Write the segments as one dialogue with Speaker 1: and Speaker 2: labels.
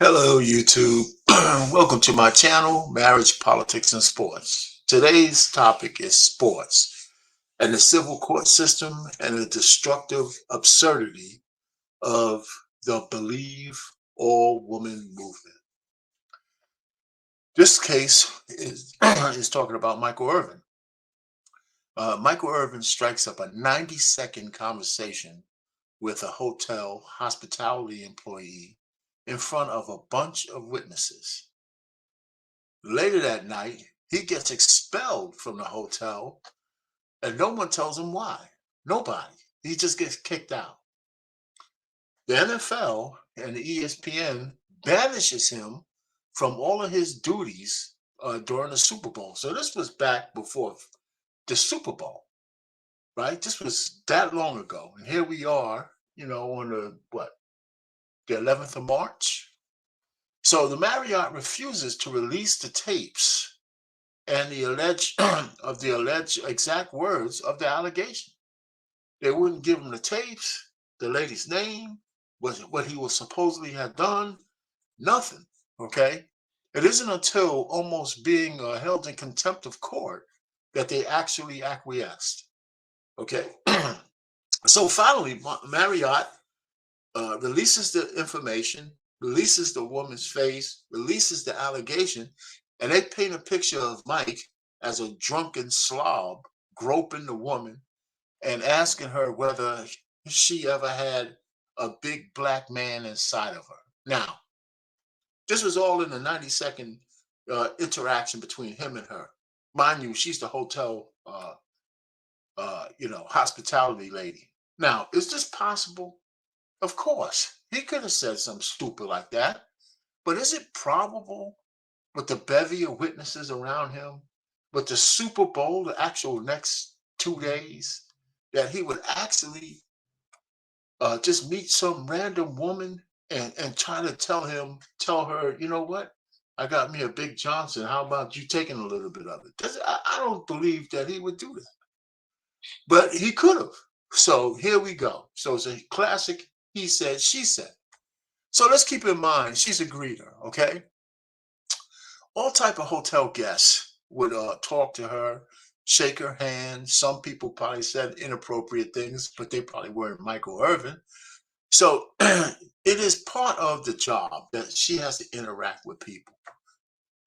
Speaker 1: Hello, YouTube. Welcome to my channel, Marriage, Politics, and Sports. Today's topic is sports and the civil court system and the destructive absurdity of the Believe All Woman movement. This case is, is talking about Michael Irvin. Michael Irvin strikes up a 90-second conversation with a hotel hospitality employee in front of a bunch of witnesses. Later that night, he gets expelled from the hotel and no one tells him why. Nobody. He just gets kicked out. The NFL and the ESPN banishes him from all of his duties during the Super Bowl. So this was back before the Super Bowl, right? This was that long ago. And here we are, on the 11th of March. So the Marriott refuses to release the tapes and the alleged exact words of the allegation. They wouldn't give him the tapes, the lady's name, what he was supposedly had done, nothing. Okay, it isn't until almost being held in contempt of court that they actually acquiesced. Okay, so finally, Marriott releases the information, releases the woman's face, releases the allegation, and they paint a picture of Mike as a drunken slob groping the woman and asking her whether she ever had a big black man inside of her. Now, this was all in a 90-second interaction between him and her. Mind you, she's the hotel, hospitality lady. Now, is this possible? Of course, he could have said something stupid like that, but is it probable with the bevy of witnesses around him, with the Super Bowl, the actual next 2 days, that he would actually just meet some random woman and try to tell her, you know what? I got me a Big Johnson. How about you taking a little bit of it? I don't believe that he would do that, but he could have. So here we go. So it's a classic he said, she said. So let's keep in mind, she's a greeter, okay? All type of hotel guests would talk to her, shake her hand. Some people probably said inappropriate things, but they probably weren't Michael Irvin. So it is part of the job that she has to interact with people.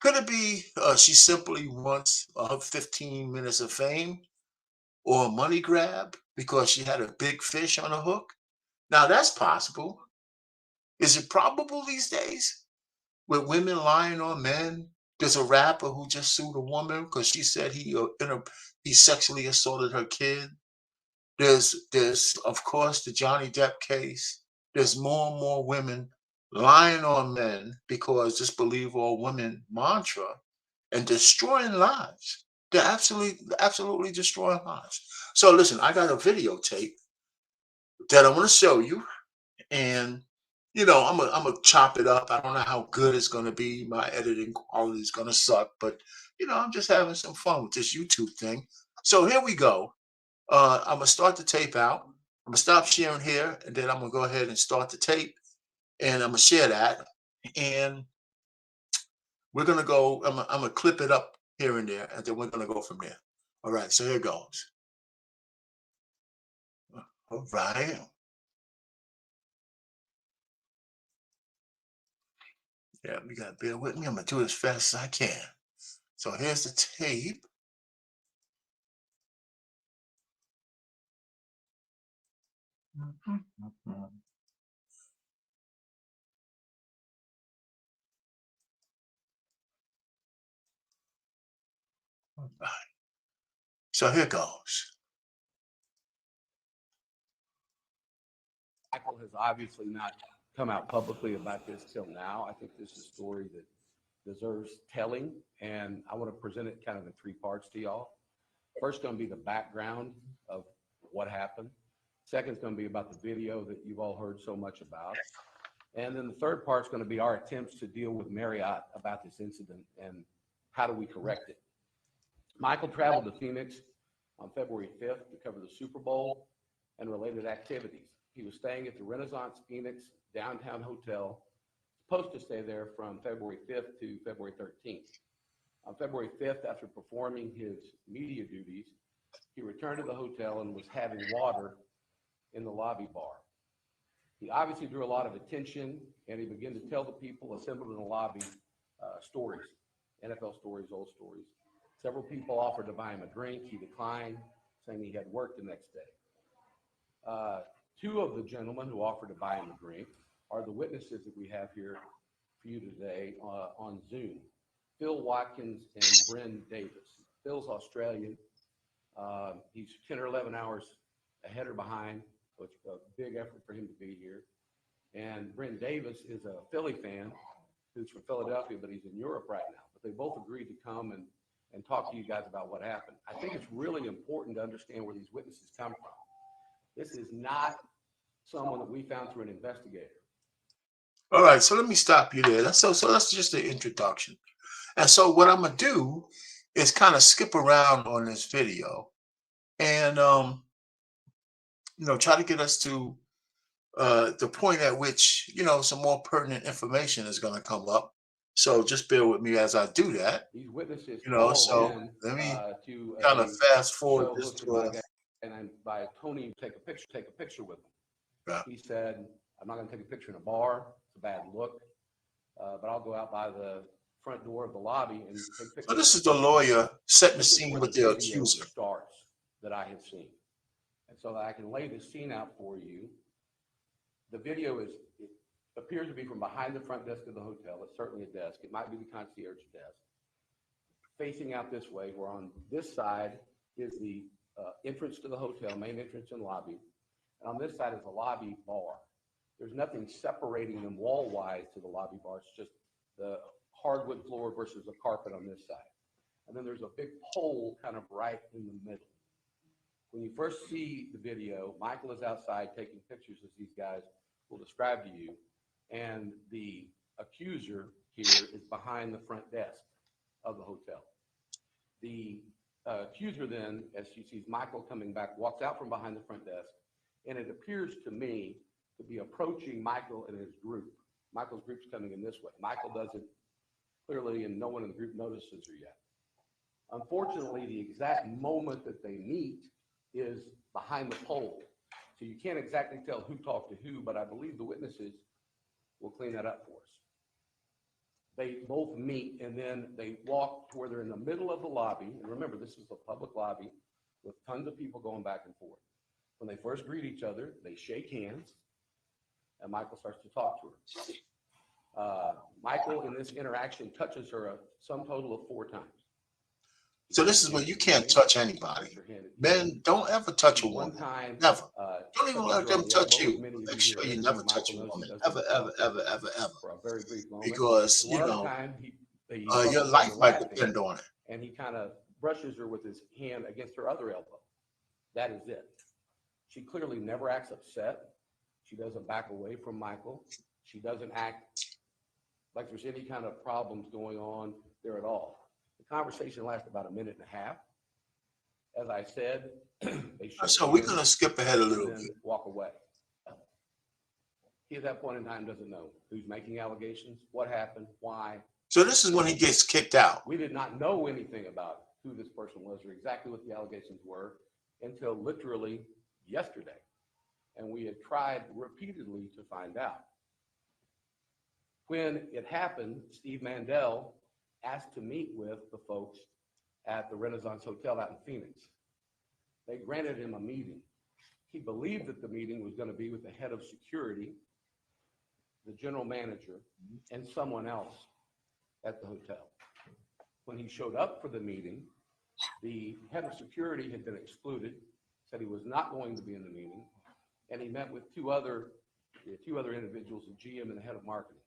Speaker 1: Could it be she simply wants 15 minutes of fame or a money grab because she had a big fish on a hook? Now that's possible. Is it probable these days with women lying on men? There's a rapper who just sued a woman because she said he sexually assaulted her kid. There's of course the Johnny Depp case. There's more and more women lying on men because just believe all women mantra and destroying lives. They're absolutely destroying lives. So listen, I got a videotape that I want to show you, and I'm gonna chop it up. I don't know how good it's gonna be. My editing quality is gonna suck, but I'm just having some fun with this YouTube thing. So here we go. I'm gonna start the tape out. I'm gonna stop sharing here, and then I'm gonna go ahead and start the tape, and I'm gonna share that, and we're gonna go. I'm gonna clip it up here and there, and then we're gonna go from there. All right. So here goes. All right. Yeah, you gotta bear with me. I'm gonna do it as fast as I can. So here's the tape. All right. So here goes.
Speaker 2: Michael has obviously not come out publicly about this till now. I think this is a story that deserves telling, and I want to present it kind of in three parts to y'all. First, going to be the background of what happened. Second is going to be about the video that you've all heard so much about. And then the third part is going to be our attempts to deal with Marriott about this incident and how do we correct it. Michael traveled to Phoenix on February 5th to cover the Super Bowl and related activities. He was staying at the Renaissance Phoenix downtown hotel, supposed to stay there from February 5th to February 13th. On February 5th, after performing his media duties, he returned to the hotel and was having water in the lobby bar. He obviously drew a lot of attention, and he began to tell the people assembled in the lobby stories, NFL stories, old stories. Several people offered to buy him a drink. He declined, saying he had work the next day. Two of the gentlemen who offered to buy him a drink are the witnesses that we have here for you today on Zoom. Phil Watkins and Bryn Davis. Phil's Australian. He's 10 or 11 hours ahead or behind, so it's a big effort for him to be here. And Bryn Davis is a Philly fan who's from Philadelphia, but he's in Europe right now. But they both agreed to come and talk to you guys about what happened. I think it's really important to understand where these witnesses come from. This is not someone that we found through an investigator.
Speaker 1: All right, so let me stop you there. So that's just the introduction. And so what I'm gonna do is kind of skip around on this video and try to get us to the point at which some more pertinent information is going to come up. So just bear with me as I do that.
Speaker 2: These witnesses,
Speaker 1: So let me kind of fast forward this to
Speaker 2: and by Tony, take a picture with him.
Speaker 1: Yeah.
Speaker 2: He said, "I'm not going to take a picture in a bar. It's a bad look, but I'll go out by the front door of the lobby and take pictures."
Speaker 1: So this is the lawyer setting the scene with the accuser.
Speaker 2: Starts that I have seen, and so that I can lay the scene out for you. The video it appears to be from behind the front desk of the hotel. It's certainly a desk. It might be the concierge desk. Facing out this way, where on this side is the entrance to the hotel, main entrance and lobby. And on this side is the lobby bar. There's nothing separating them wall-wise to the lobby bar. It's just the hardwood floor versus the carpet on this side. And then there's a big pole kind of right in the middle. When you first see the video, Michael is outside taking pictures, as these guys will describe to you. And the accuser here is behind the front desk of the hotel. The accuser then, as she sees Michael coming back, walks out from behind the front desk, and it appears to me to be approaching Michael and his group. Michael's group's coming in this way. Michael doesn't clearly, and no one in the group notices her yet. Unfortunately, the exact moment that they meet is behind the pole. So you can't exactly tell who talked to who, but I believe the witnesses will clean that up for us. They both meet, and then they walk to where they're in the middle of the lobby. And remember, this is a public lobby with tons of people going back and forth. When they first greet each other, they shake hands, and Michael starts to talk to her. Michael, in this interaction, touches her a sum total of 4 times.
Speaker 1: So this is where you can't touch anybody. Men, don't ever touch a woman. Never. Don't even let them touch you. Make sure you never touch a woman. Ever, ever, ever, ever, ever.
Speaker 2: For a very brief moment.
Speaker 1: Because, your life might depend on it.
Speaker 2: And he kind of brushes her with his hand against her other elbow. That is it. She clearly never acts upset. She doesn't back away from Michael. She doesn't act like there's any kind of problems going on there at all. The conversation lasted about 1.5 minutes. As I said,
Speaker 1: so we're going to skip ahead a little bit.
Speaker 2: Walk away. He at that point in time doesn't know who's making allegations, what happened, why.
Speaker 1: So this is when he gets kicked out.
Speaker 2: We did not know anything about who this person was or exactly what the allegations were until literally yesterday. And we had tried repeatedly to find out. When it happened, Steve Mandel asked to meet with the folks at the Renaissance Hotel out in Phoenix. They granted him a meeting. He believed that the meeting was going to be with the head of security, the general manager, and someone else at the hotel. When he showed up for the meeting, the head of security had been excluded, said he was not going to be in the meeting, and he met with two other individuals, the GM and the head of marketing.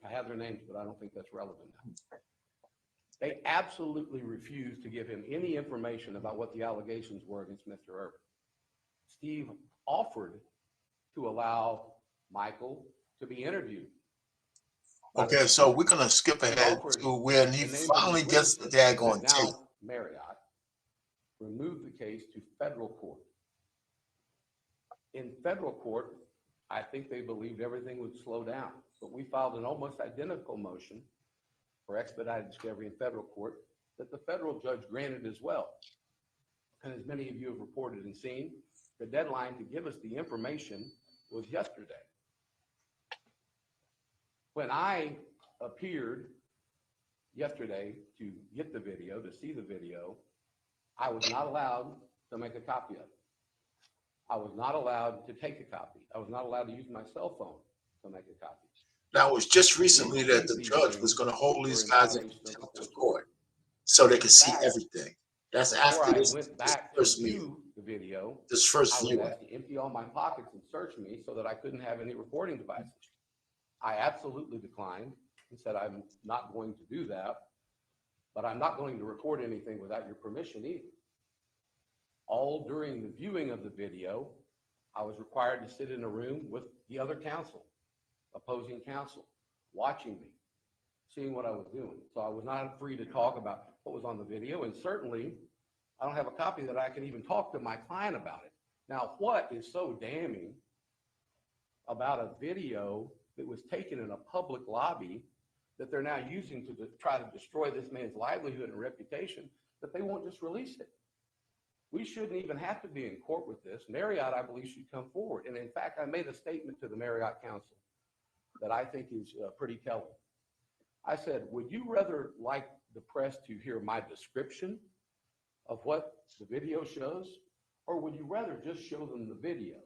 Speaker 2: I have their names, but I don't think that's relevant now. They absolutely refused to give him any information about what the allegations were against Mr. Irvin. Steve offered to allow Michael to be interviewed.
Speaker 1: Okay, so we're going to skip ahead to when he finally gets the daggone tape.
Speaker 2: Marriott removed the case to federal court. In federal court, I think they believed everything would slow down. But we filed an almost identical motion for expedited discovery in federal court that the federal judge granted as well. And as many of you have reported and seen, the deadline to give us the information was yesterday. When I appeared yesterday to get the video, to see the video, I was not allowed to make a copy of it. I was not allowed to take a copy. I was not allowed to use my cell phone to make a copy.
Speaker 1: Now, it was just recently that the judge was going to hold these guys in contempt of court so they could see everything. That's
Speaker 2: Before
Speaker 1: after
Speaker 2: I
Speaker 1: this
Speaker 2: went back to
Speaker 1: first meeting,
Speaker 2: view the video,
Speaker 1: this first
Speaker 2: I was
Speaker 1: viewing.
Speaker 2: asked to empty all my pockets and search me so that I couldn't have any recording devices. I absolutely declined and said, I'm not going to do that, but I'm not going to record anything without your permission either. All during the viewing of the video, I was required to sit in a room with the other counsel, opposing counsel, watching me, seeing what I was doing. So I was not free to talk about what was on the video, and certainly I don't have a copy that I can even talk to my client about it. Now, what is so damning about a video that was taken in a public lobby that they're now using to try to destroy this man's livelihood and reputation, that they won't just release it? We shouldn't even have to be in court with this. Marriott, I believe, should come forward. And in fact, I made a statement to the Marriott Council that I think is pretty telling. I said, would you rather like the press to hear my description of what the video shows, or would you rather just show them the video?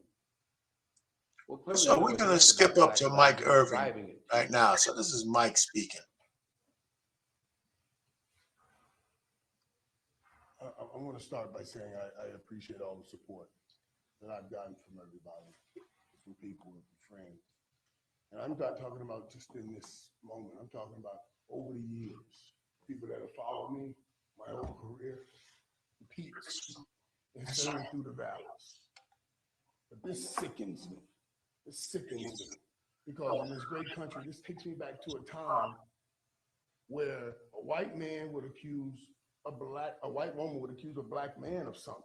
Speaker 2: Well, clearly,
Speaker 1: So we're going to skip up to Mike Irvin right now. So this is Mike speaking.
Speaker 3: I want to start by saying I appreciate all the support that I've gotten from everybody, from people, from friends. And I'm not talking about just in this moment. I'm talking about over the years, people that have followed me, my whole career, the peaks, and sailing through the valleys. But this sickens me. It sickens me. Because in this great country, this takes me back to a time where a white man would accuse a white woman would accuse a black man of something.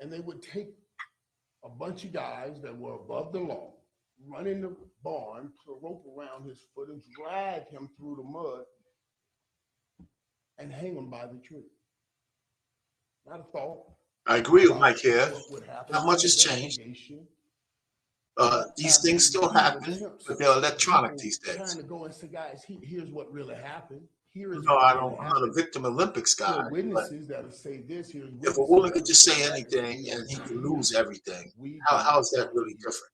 Speaker 3: And they would take a bunch of guys that were above the law, run in the barn, put a rope around his foot and drag him through the mud and hang him by the tree. Not a thought.
Speaker 1: I agree with Mike here. Not much has changed. These things still happen, but they're electronic these days.
Speaker 3: Trying to go and say, guys, here's what really happened.
Speaker 1: No, I'm not a victim Olympics guy.
Speaker 3: Witnesses that'll say this.
Speaker 1: If a woman could just say anything and he could lose everything, how is that really different?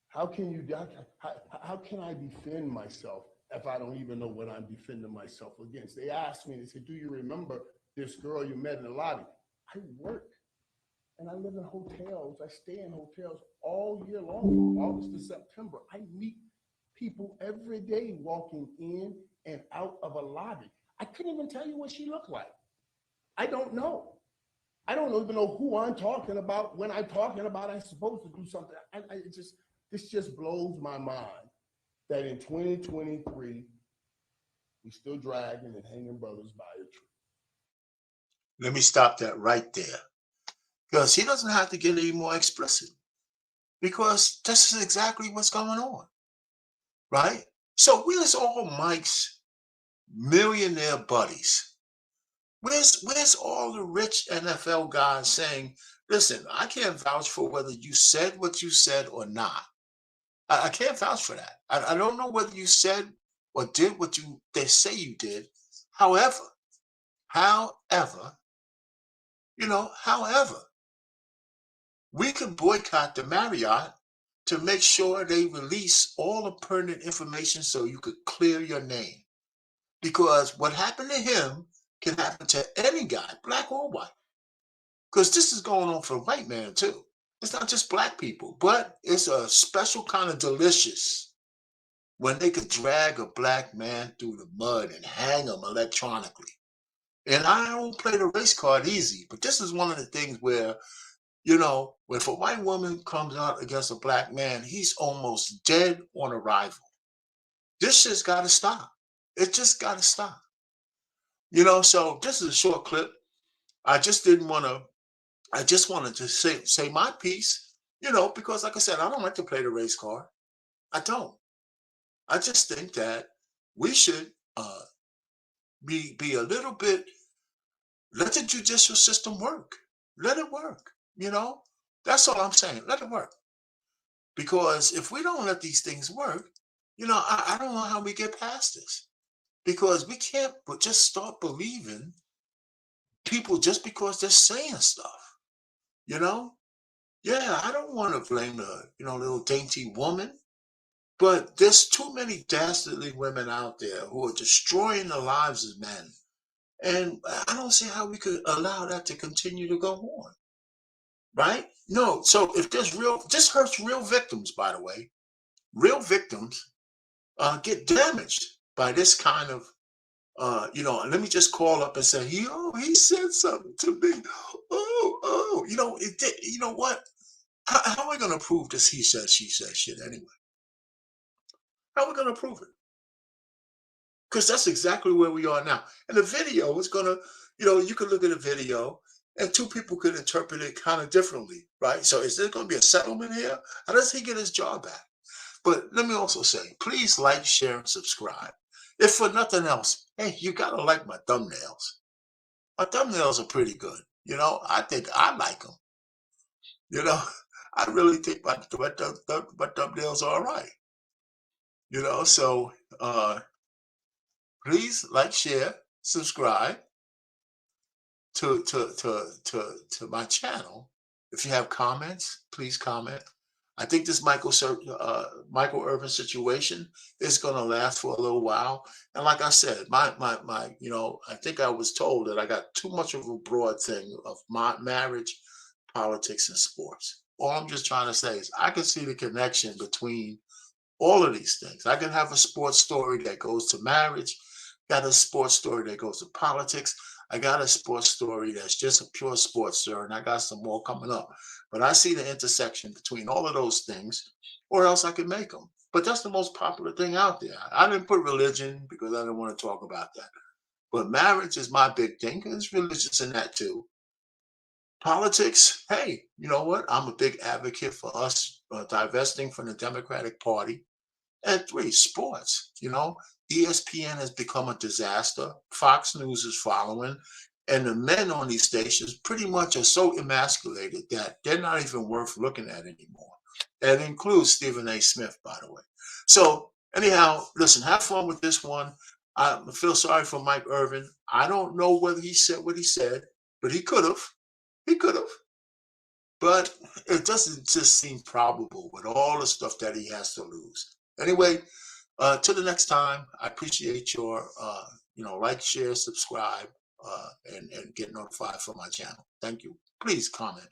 Speaker 3: How can I defend myself if I don't even know what I'm defending myself against? They asked me, they said, do you remember this girl you met in the lobby? I work and I live in hotels. I stay in hotels all year long, August to September. I meet people every day walking in and out of a lobby. I couldn't even tell you what she looked like. I don't know. I don't even know who I'm talking about when I'm talking about I'm supposed to do something. This just blows my mind that in 2023, we still dragging and hanging brothers by a tree.
Speaker 1: Let me stop that right there. Because he doesn't have to get any more explicit. Because this is exactly what's going on. Right? So where's all Mike's millionaire buddies? Where's all the rich NFL guys saying, listen, I can't vouch for whether you said what you said or not. I can't vouch for that. I don't know whether you said or did what they say you did. However, we can boycott the Marriott to make sure they release all the pertinent information so you could clear your name. Because what happened to him can happen to any guy, black or white. Because this is going on for a white man too. It's not just black people, but it's a special kind of delicious when they could drag a black man through the mud and hang him electronically. And I don't play the race card easy, but this is one of the things where, if a white woman comes out against a black man, he's almost dead on arrival. This shit's got to stop. It just got to stop. So this is a short clip. I just didn't want to I just wanted to say my piece, because like I said, I don't like to play the race card. I don't. I just think that we should be a little bit, let the judicial system work. Let it work. That's all I'm saying. Let it work. Because if we don't let these things work, I don't know how we get past this. Because we can't but just start believing people just because they're saying stuff. You know? Yeah, I don't want to blame the, little dainty woman, but there's too many dastardly women out there who are destroying the lives of men. And I don't see how we could allow that to continue to go on. Right? No. So if there's this hurts real victims, by the way. Real victims get damaged by this kind of, let me just call up and say, he said something to me. You know what? How are we going to prove this he said, she said shit anyway? How are we going to prove it? Because that's exactly where we are now. And the video is going to, you could look at a video and two people could interpret it kind of differently, right? So is there going to be a settlement here? How does he get his job back? But let me also say, please like, share, and subscribe. If for nothing else, hey, you got to like my thumbnails. My thumbnails are pretty good. I think I like them. I really think my thumbnails are all right. So please like, share, subscribe to my channel. If you have comments, please comment. I think this Michael Irvin situation is going to last for a little while. And like I said, I think I was told that I got too much of a broad thing of my marriage, politics, and sports. All I'm just trying to say is I can see the connection between all of these things. I can have a sports story that goes to marriage, got a sports story that goes to politics. I got a sports story that's just a pure sports story, and I got some more coming up. But I see the intersection between all of those things, or else I could make them. But that's the most popular thing out there. I didn't put religion because I didn't want to talk about that. But marriage is my big thing, because it's religious in that too. Politics, hey, you know what? I'm a big advocate for us divesting from the Democratic Party. And three, sports. ESPN has become a disaster. Fox News is following. And the men on these stations pretty much are so emasculated that they're not even worth looking at anymore. That includes Stephen A. Smith, by the way. So, anyhow, listen, have fun with this one. I feel sorry for Mike Irvin. I don't know whether he said what he said, but he could have. He could have. But it doesn't just seem probable with all the stuff that he has to lose. Anyway, till the next time, I appreciate your, like, share, subscribe, and get notified for my channel. Thank you. Please comment.